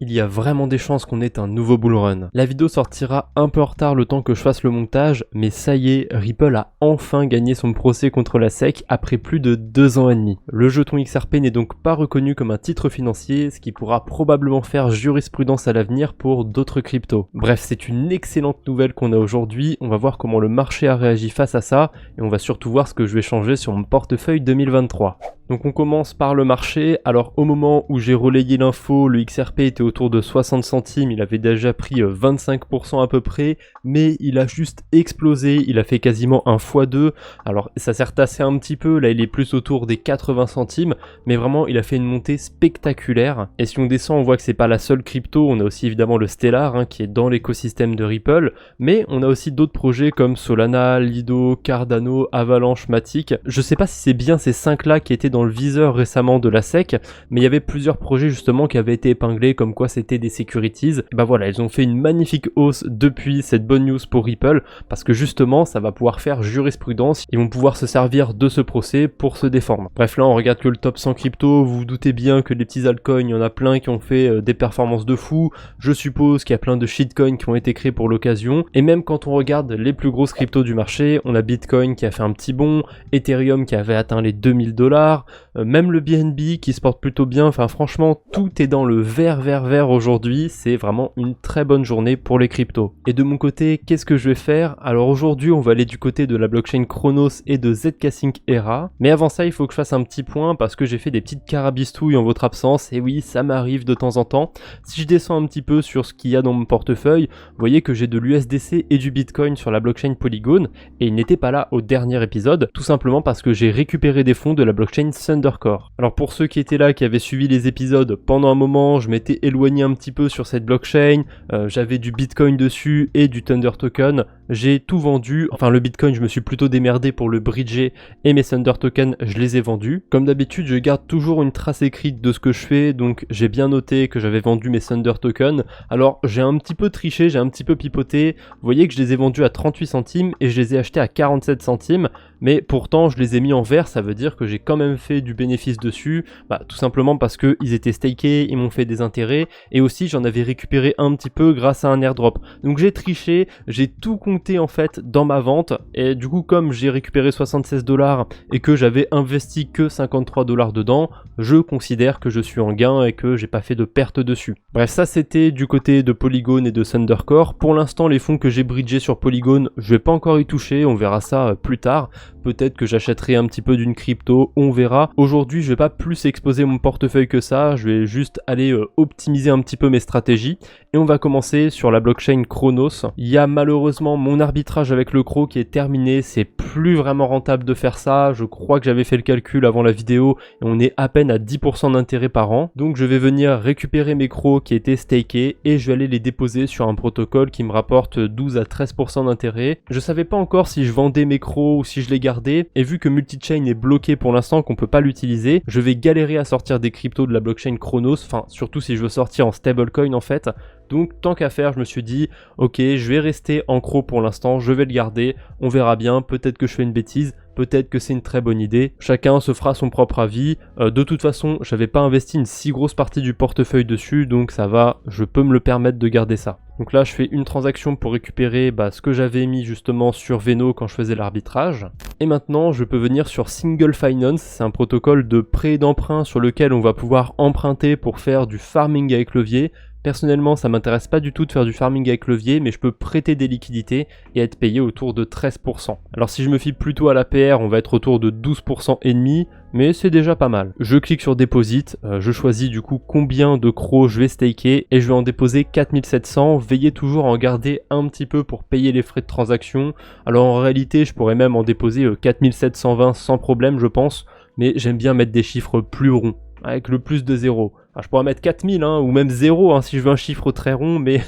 Il y a vraiment des chances qu'on ait un nouveau bull run. La vidéo sortira un peu en retard le temps que je fasse le montage, mais ça y est, Ripple a enfin gagné son procès contre la SEC après plus de 2 ans et demi. Le jeton XRP n'est donc pas reconnu comme un titre financier, ce qui pourra probablement faire jurisprudence à l'avenir pour d'autres cryptos. Bref, c'est une excellente nouvelle qu'on a aujourd'hui, on va voir comment le marché a réagi face à ça, et on va surtout voir ce que je vais changer sur mon portefeuille 2023. Donc on commence par le marché. Alors au moment où j'ai relayé l'info, le XRP était autour de 60 centimes, il avait déjà pris 25% à peu près, mais il a juste explosé, il a fait quasiment un x2. Alors ça s'est retassé un petit peu, là il est plus autour des 80 centimes, mais vraiment il a fait une montée spectaculaire. Et si on descend, on voit que c'est pas la seule crypto, on a aussi évidemment le Stellar qui est dans l'écosystème de Ripple, mais on a aussi d'autres projets comme Solana, Lido, Cardano, Avalanche, Matic. Je sais pas si c'est bien ces 5 là qui étaient dans le viseur récemment de la SEC, mais il y avait plusieurs projets justement qui avaient été épinglés comme quoi c'était des securities. Et bah voilà, ils ont fait une magnifique hausse depuis cette bonne news pour Ripple, parce que justement ça va pouvoir faire jurisprudence, ils vont pouvoir se servir de ce procès pour se défendre. Bref, là on regarde que le top 100 crypto, vous vous doutez bien que les petits altcoins, il y en a plein qui ont fait des performances de fou, je suppose qu'il y a plein de shitcoins qui ont été créés pour l'occasion, et même quand on regarde les plus grosses cryptos du marché, on a Bitcoin qui a fait un petit bond, Ethereum qui avait atteint les 2000$, même le BNB qui se porte plutôt bien, enfin franchement tout est dans le vert aujourd'hui, c'est vraiment une très bonne journée pour les cryptos. Et de mon côté, qu'est-ce que je vais faire? Alors aujourd'hui on va aller du côté de la blockchain Chronos et de Zk-Sync Era, mais avant ça il faut que je fasse un petit point parce que j'ai fait des petites carabistouilles en votre absence, et oui ça m'arrive de temps en temps. Si je descends un petit peu sur ce qu'il y a dans mon portefeuille, vous voyez que j'ai de l'USDC et du Bitcoin sur la blockchain Polygon, et il n'était pas là au dernier épisode, tout simplement parce que j'ai récupéré des fonds de la blockchain Thundercore. Alors pour ceux qui étaient là, qui avaient suivi les épisodes, pendant un moment je m'étais éloigné un petit peu sur cette blockchain, j'avais du Bitcoin dessus et du Thunder Token, j'ai tout vendu, enfin le Bitcoin je me suis plutôt démerdé pour le bridger, et mes Thunder Tokens je les ai vendus. Comme d'habitude je garde toujours une trace écrite de ce que je fais, donc j'ai bien noté que j'avais vendu mes Thunder Tokens. Alors j'ai un petit peu triché, j'ai un petit peu pipoté, vous voyez que je les ai vendus à 38 centimes et je les ai achetés à 47 centimes, mais pourtant je les ai mis en vert, ça veut dire que j'ai quand même fait du bénéfice dessus, tout simplement parce que ils étaient stakés, ils m'ont fait des intérêts, et aussi j'en avais récupéré un petit peu grâce à un airdrop. Donc j'ai triché, j'ai tout compté en fait dans ma vente, et du coup comme j'ai récupéré 76$ et que j'avais investi que 53$ dedans, je considère que je suis en gain et que j'ai pas fait de perte dessus. Bref, ça c'était du côté de Polygon et de Thundercore. Pour l'instant les fonds que j'ai bridgés sur Polygon, je vais pas encore y toucher, on verra ça plus tard. Peut-être que j'achèterai un petit peu d'une crypto, on verra. Aujourd'hui, je vais pas plus exposer mon portefeuille que ça, je vais juste aller optimiser un petit peu mes stratégies. Et on va commencer sur la blockchain Chronos. Il y a malheureusement mon arbitrage avec le CRO qui est terminé, c'est plus vraiment rentable de faire ça. Je crois que j'avais fait le calcul avant la vidéo et on est à peine à 10% d'intérêt par an. Donc je vais venir récupérer mes CRO qui étaient stakés et je vais aller les déposer sur un protocole qui me rapporte 12 à 13% d'intérêt. Je savais pas encore si je vendais mes CRO ou si je les gardais. Et vu que Multichain est bloqué pour l'instant, qu'on peut pas l'utiliser, je vais galérer à sortir des cryptos de la blockchain Chronos, enfin surtout si je veux sortir en stablecoin en fait. Donc tant qu'à faire, je me suis dit ok, je vais rester en CRO pour l'instant, je vais le garder, on verra bien, peut-être que je fais une bêtise, peut-être que c'est une très bonne idée, chacun se fera son propre avis. De toute façon, j'avais pas investi une si grosse partie du portefeuille dessus, donc ça va, je peux me le permettre de garder ça. Donc là je fais une transaction pour récupérer ce que j'avais mis justement sur Veno quand je faisais l'arbitrage. Et maintenant je peux venir sur Single Finance, c'est un protocole de prêt et d'emprunt sur lequel on va pouvoir emprunter pour faire du farming avec levier. Personnellement, ça m'intéresse pas du tout de faire du farming avec levier, mais je peux prêter des liquidités et être payé autour de 13%. Alors si je me fie plutôt à l'APR, on va être autour de 12% et demi, mais c'est déjà pas mal. Je clique sur Deposit, je choisis du coup combien de CRO je vais staker et je vais en déposer 4700. Veillez toujours à en garder un petit peu pour payer les frais de transaction. Alors en réalité, je pourrais même en déposer 4720 sans problème, je pense, mais j'aime bien mettre des chiffres plus ronds, avec le plus de 0. Alors, je pourrais mettre 4000 ou même 0 si je veux un chiffre très rond, mais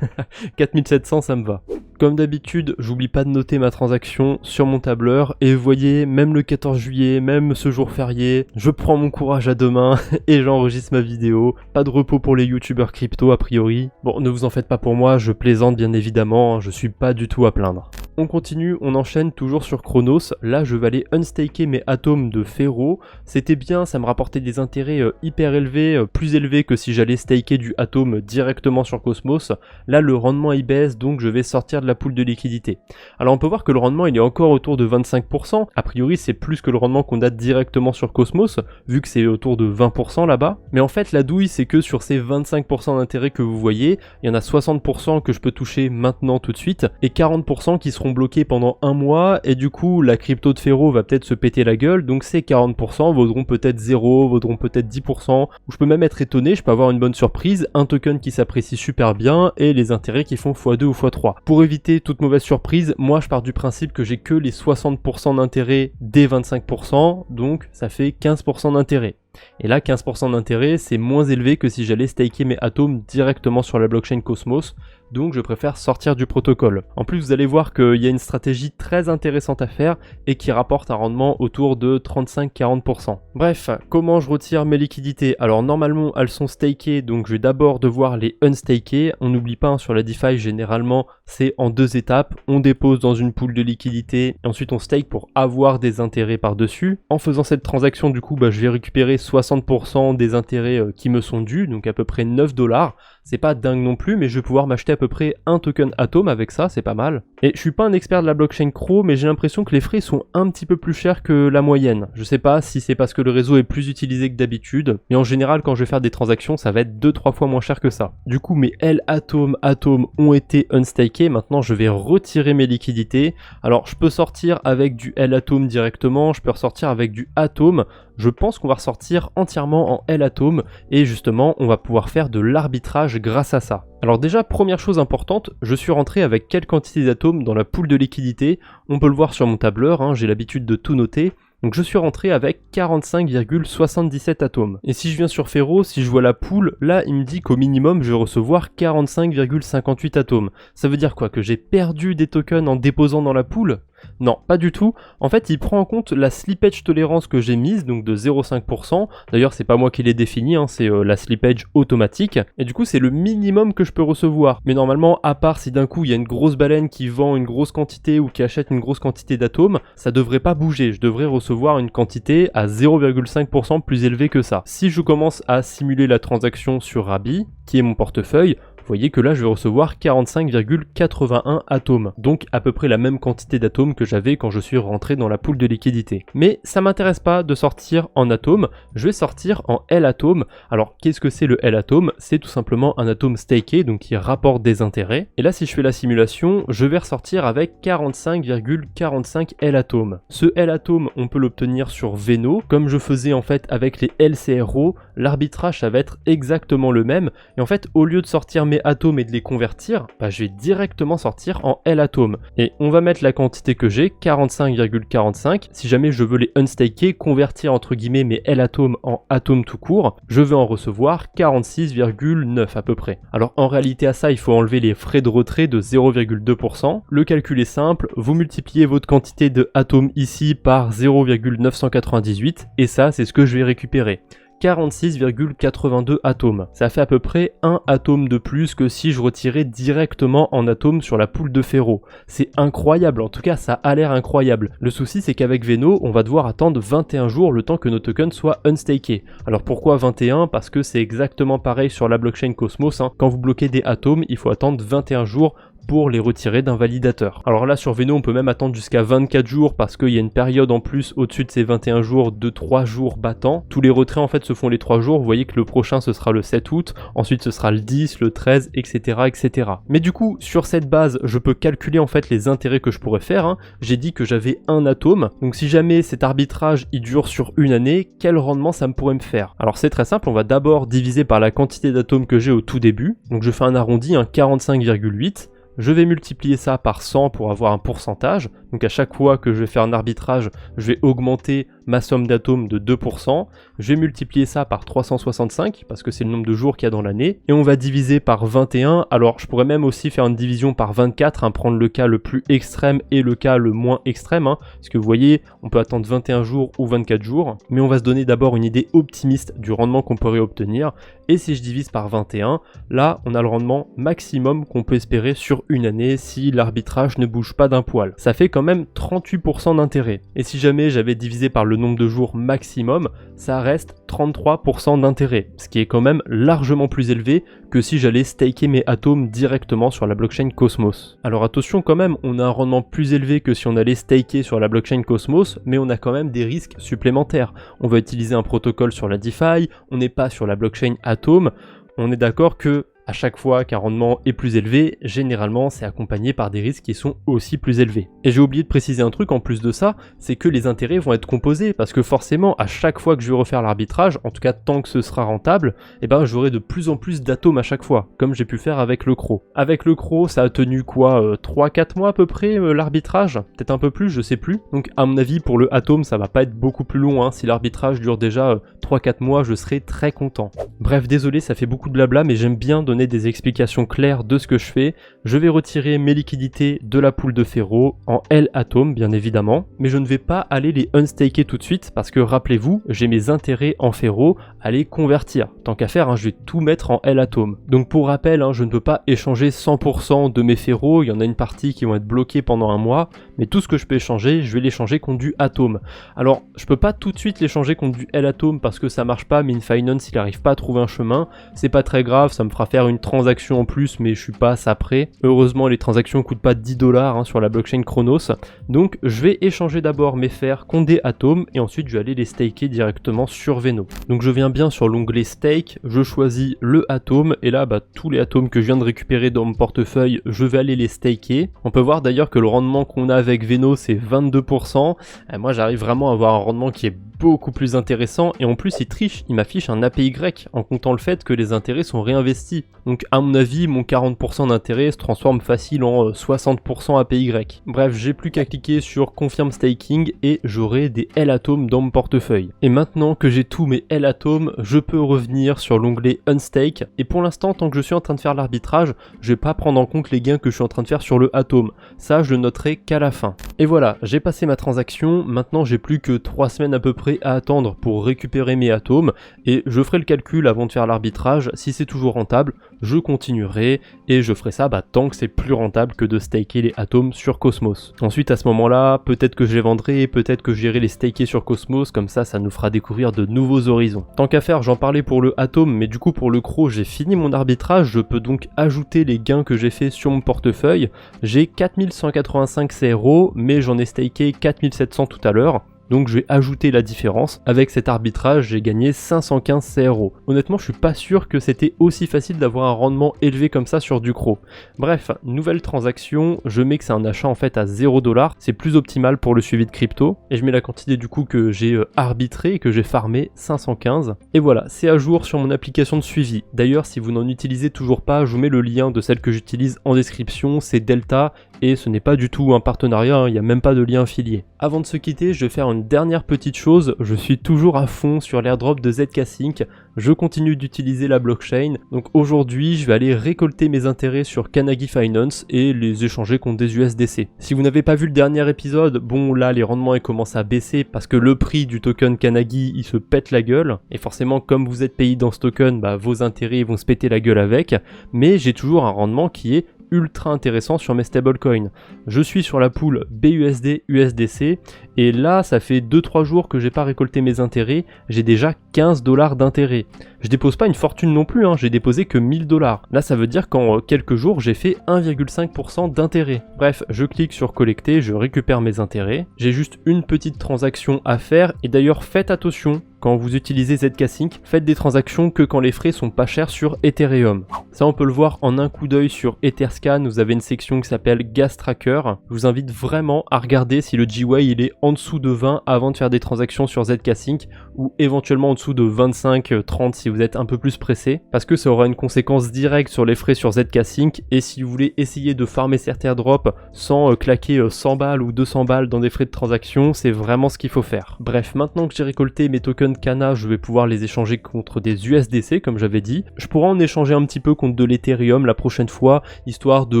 4700 ça me va. Comme d'habitude, j'oublie pas de noter ma transaction sur mon tableur, et vous voyez, même le 14 juillet, même ce jour férié, je prends mon courage à deux mains et j'enregistre ma vidéo. Pas de repos pour les youtubeurs crypto a priori. Bon, ne vous en faites pas pour moi, je plaisante bien évidemment, je suis pas du tout à plaindre. On continue, on enchaîne toujours sur Chronos. Là, je vais aller unstaker mes atomes de Ferro. C'était bien, ça me rapportait des intérêts hyper élevés, plus élevés élevé que si j'allais staker du Atom directement sur Cosmos. Là, le rendement il baisse, donc je vais sortir de la pool de liquidité. Alors on peut voir que le rendement il est encore autour de 25%. A priori, c'est plus que le rendement qu'on a directement sur Cosmos, vu que c'est autour de 20% là-bas. Mais en fait, la douille, c'est que sur ces 25% d'intérêt que vous voyez, il y en a 60% que je peux toucher maintenant tout de suite, et 40% qui seront bloqués pendant un mois, et du coup, la crypto de Fero va peut-être se péter la gueule, donc ces 40% vaudront peut-être 0, vaudront peut-être 10%, ou je peux même être étonné, je peux avoir une bonne surprise, un token qui s'apprécie super bien, et les intérêts qui font x2 ou x3. Pour éviter toute mauvaise surprise, moi je pars du principe que j'ai que les 60% d'intérêt des 25%, donc ça fait 15% d'intérêt. Et là, 15% d'intérêt, c'est moins élevé que si j'allais staker mes atomes directement sur la blockchain Cosmos, donc je préfère sortir du protocole. En plus, vous allez voir qu'il y a une stratégie très intéressante à faire et qui rapporte un rendement autour de 35-40%. Bref, comment je retire mes liquidités? Alors normalement, elles sont stakées, donc je vais d'abord devoir les unstaker. On n'oublie pas, hein, sur la DeFi, généralement, c'est en 2 étapes. On dépose dans une pool de liquidités, et ensuite on stake pour avoir des intérêts par-dessus. En faisant cette transaction, du coup, je vais récupérer 60% des intérêts qui me sont dus, donc à peu près 9$. C'est pas dingue non plus, mais je vais pouvoir m'acheter à peu près un token Atom avec ça, c'est pas mal. Et je suis pas un expert de la blockchain Cro, mais j'ai l'impression que les frais sont un petit peu plus chers que la moyenne. Je sais pas si c'est parce que le réseau est plus utilisé que d'habitude, mais en général quand je vais faire des transactions, ça va être 2-3 fois moins cher que ça. Du coup, mes Atom ont été unstakés, maintenant je vais retirer mes liquidités. Alors je peux sortir avec du Atom directement, je peux ressortir avec du Atom. Je pense qu'on va ressortir entièrement en Atom et justement on va pouvoir faire de l'arbitrage grâce à ça. Alors déjà, première chose importante, je suis rentré avec quelle quantité d'atomes dans la pool de liquidité. On peut le voir sur mon tableur, hein, j'ai l'habitude de tout noter. Donc je suis rentré avec 45,77 atomes. Et si je viens sur Fero, si je vois la pool, là il me dit qu'au minimum je vais recevoir 45,58 atomes. Ça veut dire quoi? Que j'ai perdu des tokens en déposant dans la pool? Non, pas du tout. En fait, il prend en compte la slippage tolérance que j'ai mise, donc de 0,5%. D'ailleurs, c'est pas moi qui l'ai défini, hein, c'est la slippage automatique. Et du coup, c'est le minimum que je peux recevoir. Mais normalement, à part si d'un coup, il y a une grosse baleine qui vend une grosse quantité ou qui achète une grosse quantité d'atomes, ça devrait pas bouger. Je devrais recevoir une quantité à 0,5% plus élevée que ça. Si je commence à simuler la transaction sur Rabi, qui est mon portefeuille, vous voyez que là je vais recevoir 45,81 atomes, donc à peu près la même quantité d'atomes que j'avais quand je suis rentré dans la pool de liquidité. Mais ça m'intéresse pas de sortir en atome, je vais sortir en Atom. Alors qu'est-ce que c'est le Atom? C'est tout simplement un atome staké, donc qui rapporte des intérêts. Et là si je fais la simulation, je vais ressortir avec 45,45 Atom. Ce Atom, on peut l'obtenir sur Veno, comme je faisais en fait avec les LCRO, l'arbitrage ça va être exactement le même, et en fait au lieu de sortir mes atomes et de les convertir, je vais directement sortir en Atom. Et on va mettre la quantité que j'ai, 45,45. Si jamais je veux les unstaker, convertir entre guillemets mes Atom en Atom tout court, je vais en recevoir 46,9 à peu près. Alors en réalité à ça, il faut enlever les frais de retrait de 0,2%. Le calcul est simple, vous multipliez votre quantité de atomes ici par 0,998 et ça c'est ce que je vais récupérer. 46,82 atomes. Ça fait à peu près 1 atome de plus que si je retirais directement en atome sur la pool de Fero. C'est incroyable, en tout cas ça a l'air incroyable. Le souci c'est qu'avec Veno, on va devoir attendre 21 jours le temps que nos tokens soient unstakés. Alors pourquoi 21? Parce que c'est exactement pareil sur la blockchain Cosmos, hein. Quand vous bloquez des atomes, il faut attendre 21 jours pour les retirer d'un validateur. Alors là sur Veno on peut même attendre jusqu'à 24 jours parce qu'il y a une période en plus au-dessus de ces 21 jours de 3 jours battants. Tous les retraits en fait se font les 3 jours, vous voyez que le prochain ce sera le 7 août, ensuite ce sera le 10, le 13, etc. etc. Mais du coup sur cette base je peux calculer en fait les intérêts que je pourrais faire, hein. J'ai dit que j'avais un atome, donc si jamais cet arbitrage il dure sur une année, quel rendement ça me pourrait me faire? Alors c'est très simple, on va d'abord diviser par la quantité d'atomes que j'ai au tout début, donc je fais un arrondi, un 45,8. Je vais multiplier ça par 100 pour avoir un pourcentage. Donc à chaque fois que je vais faire un arbitrage, je vais augmenter ma somme d'atomes de 2%. Je vais multiplier ça par 365 parce que c'est le nombre de jours qu'il y a dans l'année. Et on va diviser par 21. Alors je pourrais même aussi faire une division par 24, hein, prendre le cas le plus extrême et le cas le moins extrême. Hein, parce que vous voyez, on peut attendre 21 jours ou 24 jours. Mais on va se donner d'abord une idée optimiste du rendement qu'on pourrait obtenir. Et si je divise par 21, là on a le rendement maximum qu'on peut espérer sur une année si l'arbitrage ne bouge pas d'un poil. Ça fait quand même 38% d'intérêt. Et si jamais j'avais divisé par le le nombre de jours maximum, ça reste 33% d'intérêt, ce qui est quand même largement plus élevé que si j'allais staker mes atomes directement sur la blockchain Cosmos. Alors attention quand même, on a un rendement plus élevé que si on allait staker sur la blockchain Cosmos, mais on a quand même des risques supplémentaires. On va utiliser un protocole sur la DeFi, on n'est pas sur la blockchain Atom, on est d'accord que à chaque fois qu'un rendement est plus élevé, généralement c'est accompagné par des risques qui sont aussi plus élevés. Et j'ai oublié de préciser un truc en plus de ça, c'est que les intérêts vont être composés, parce que forcément à chaque fois que je vais refaire l'arbitrage, en tout cas tant que ce sera rentable, j'aurai de plus en plus d'atomes à chaque fois, comme j'ai pu faire avec le CRO. Avec le CRO, ça a tenu quoi, 3-4 mois à peu près l'arbitrage, peut-être un peu plus, je sais plus. Donc à mon avis pour le atome ça va pas être beaucoup plus long, hein. Si l'arbitrage dure déjà 3-4 mois, je serai très content. Bref, désolé, ça fait beaucoup de blabla, mais j'aime bien donner des explications claires de ce que je fais. Je vais retirer mes liquidités de la pool de Ferro en L-Atom bien évidemment, mais je ne vais pas aller les unstaker tout de suite parce que rappelez-vous, j'ai mes intérêts en Ferro à les convertir. Tant qu'à faire, je vais tout mettre en L-Atom. Donc pour rappel, je ne peux pas échanger 100% de mes Ferro, il y en a une partie qui vont être bloquées pendant un mois, mais tout ce que je peux échanger, je vais l'échanger contre du Atom. Alors, je peux pas tout de suite l'échanger contre du L-Atom parce que ça marche pas, Mint Finance il arrive pas à trouver un chemin, c'est pas très grave, ça me fera faire une transaction en plus, mais je suis pas à ça près. Heureusement, les transactions coûtent pas 10 $ sur la blockchain Chronos. Donc, je vais échanger d'abord mes fers contre des atomes et ensuite je vais aller les staker directement sur Veno. Donc, je viens bien sur l'onglet stake, je choisis le atome et là, tous les atomes que je viens de récupérer dans mon portefeuille, je vais aller les staker. On peut voir d'ailleurs que le rendement qu'on a avec Veno, c'est 22%. Moi, j'arrive vraiment à avoir un rendement qui est beaucoup plus intéressant et en plus il triche, il m'affiche un APY en comptant le fait que les intérêts sont réinvestis. Donc à mon avis mon 40% d'intérêt se transforme facile en 60% APY. Bref, j'ai plus qu'à cliquer sur Confirm Staking et j'aurai des L-Atomes dans mon portefeuille. Et maintenant que j'ai tous mes L-Atomes, je peux revenir sur l'onglet Unstake et pour l'instant tant que je suis en train de faire l'arbitrage, je vais pas prendre en compte les gains que je suis en train de faire sur le Atom. Ça je le noterai qu'à la fin. Et voilà, j'ai passé ma transaction, maintenant j'ai plus que 3 semaines à peu près à attendre pour récupérer mes atomes et je ferai le calcul avant de faire l'arbitrage. Si c'est toujours rentable, je continuerai et je ferai ça tant que c'est plus rentable que de staker les atomes sur Cosmos. Ensuite à ce moment-là, peut-être que je les vendrai, peut-être que j'irai les staker sur Cosmos, comme ça nous fera découvrir de nouveaux horizons. Tant qu'à faire, j'en parlais pour le atome, mais du coup pour le CRO, j'ai fini mon arbitrage, je peux donc ajouter les gains que j'ai fait sur mon portefeuille. J'ai 4185 CRO, mais j'en ai staké 4700 tout à l'heure. Donc je vais ajouter la différence. Avec cet arbitrage, j'ai gagné 515 CRO. Honnêtement, je suis pas sûr que c'était aussi facile d'avoir un rendement élevé comme ça sur du CRO. Bref, nouvelle transaction, je mets que c'est un achat en fait à 0 $, c'est plus optimal pour le suivi de crypto. Et je mets la quantité du coup que j'ai arbitré et que j'ai farmé, 515. Et voilà, c'est à jour sur mon application de suivi. D'ailleurs, si vous n'en utilisez toujours pas, je vous mets le lien de celle que j'utilise en description, c'est Delta. Et ce n'est pas du tout un partenariat, il n'y a même pas de lien affilié. Avant de se quitter, je vais faire une dernière petite chose, je suis toujours à fond sur l'airdrop de ZK-Sync, je continue d'utiliser la blockchain, donc aujourd'hui je vais aller récolter mes intérêts sur Kanagi Finance et les échanger contre des USDC. Si vous n'avez pas vu le dernier épisode, bon là les rendements ils commencent à baisser parce que le prix du token Kanagi il se pète la gueule, et forcément comme vous êtes payé dans ce token, vos intérêts vont se péter la gueule avec, mais j'ai toujours un rendement qui est ultra intéressant sur mes stablecoins. Je suis sur la pool BUSD USDC et là ça fait 2-3 jours que j'ai pas récolté mes intérêts, j'ai déjà 15 $ d'intérêt. Je dépose pas une fortune non plus, j'ai déposé que 1000 $. Là ça veut dire qu'en quelques jours j'ai fait 1,5% d'intérêt. Bref, je clique sur collecter, je récupère mes intérêts. J'ai juste une petite transaction à faire et d'ailleurs faites attention. Quand vous utilisez ZK-Sync, faites des transactions que quand les frais sont pas chers sur Ethereum. Ça on peut le voir en un coup d'œil sur Etherscan, vous avez une section qui s'appelle Gas Tracker. Je vous invite vraiment à regarder si le GWAY il est en dessous de 20 avant de faire des transactions sur ZK-Sync ou éventuellement en dessous de 25-30 si vous êtes un peu plus pressé, parce que ça aura une conséquence directe sur les frais sur ZK-Sync et si vous voulez essayer de farmer certains airdrops sans claquer 100 balles ou 200 balles dans des frais de transaction, c'est vraiment ce qu'il faut faire. Bref, maintenant que j'ai récolté mes tokens Kana, je vais pouvoir les échanger contre des USDC comme j'avais dit. Je pourrais en échanger un petit peu contre de l'Ethereum la prochaine fois, histoire de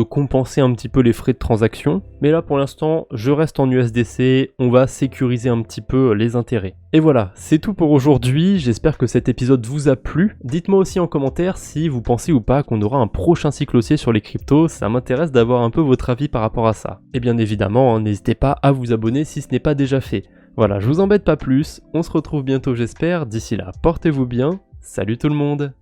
compenser un petit peu les frais de transaction. Mais là pour l'instant, je reste en USDC, on va sécuriser un petit peu les intérêts. Et voilà, c'est tout pour aujourd'hui, j'espère que cet épisode vous a plu. Dites-moi aussi en commentaire si vous pensez ou pas qu'on aura un prochain cycle haussier sur les cryptos, ça m'intéresse d'avoir un peu votre avis par rapport à ça. Et bien évidemment, n'hésitez pas à vous abonner si ce n'est pas déjà fait. Voilà, je vous embête pas plus, on se retrouve bientôt j'espère, d'ici là, portez-vous bien, salut tout le monde!